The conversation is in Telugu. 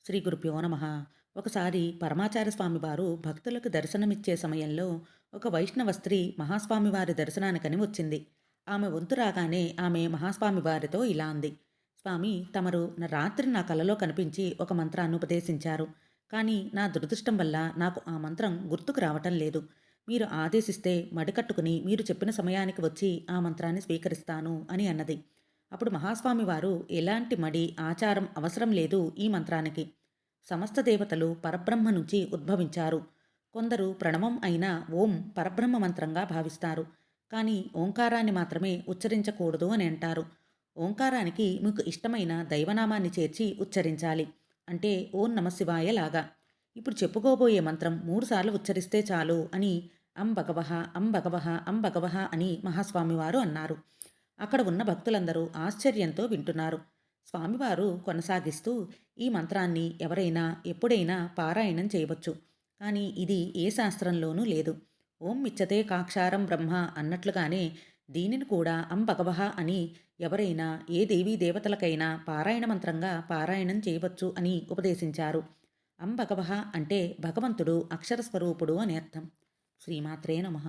శ్రీ గురుభ్యో నమ. ఒకసారి పరమాచార్య స్వామి వారు భక్తులకు దర్శనమిచ్చే సమయంలో ఒక వైష్ణవ స్త్రీ మహాస్వామి వారి దర్శనానికని వచ్చింది. ఆమె వంతు రాగానే ఆమె మహాస్వామి వారితో ఇలా అంది: స్వామి, తమరు రాత్రి నా కలలో కనిపించి ఒక మంత్రాన్ని ఉపదేశించారు. కానీ నా దురదృష్టం వల్ల నాకు ఆ మంత్రం గుర్తుకు రావటం లేదు. మీరు ఆదేశిస్తే మడికట్టుకుని మీరు చెప్పిన సమయానికి వచ్చి ఆ మంత్రాన్ని స్వీకరిస్తాను అని అన్నది. అప్పుడు మహాస్వామి వారు ఎలాంటి మడి ఆచారం అవసరం లేదు ఈ మంత్రానికి. సమస్త దేవతలు పరబ్రహ్మ నుంచి ఉద్భవించారు. కొందరు ప్రణవం అయిన ఓం పరబ్రహ్మ మంత్రంగా భావిస్తారు. కానీ ఓంకారాన్ని మాత్రమే ఉచ్చరించకూడదు అని అంటారు. ఓంకారానికి మీకు ఇష్టమైన దైవనామాన్ని చేర్చి ఉచ్చరించాలి. అంటే ఓం నమశివాయ లాగా. ఇప్పుడు చెప్పుకోబోయే మంత్రం 3 సార్లు ఉచ్చరిస్తే చాలు అని అం భగవహ అం భగవహ అం భగవహ అని మహాస్వామివారు అన్నారు. అక్కడ ఉన్న భక్తులందరూ ఆశ్చర్యంతో వింటున్నారు. స్వామివారు కొనసాగిస్తూ, ఈ మంత్రాన్ని ఎవరైనా ఎప్పుడైనా పారాయణం చేయవచ్చు. కానీ ఇది ఏ శాస్త్రంలోనూ లేదు. ఓం మిచ్చతే కాక్షారం బ్రహ్మ అన్నట్లుగానే దీనిని కూడా అం భగవహ అని ఎవరైనా ఏ దేవీ దేవతలకైనా పారాయణ మంత్రంగా పారాయణం చేయవచ్చు అని ఉపదేశించారు. అంబగవహ అంటే భగవంతుడు అక్షర స్వరూపుడు అని అర్థం. శ్రీమాత్రే నమః.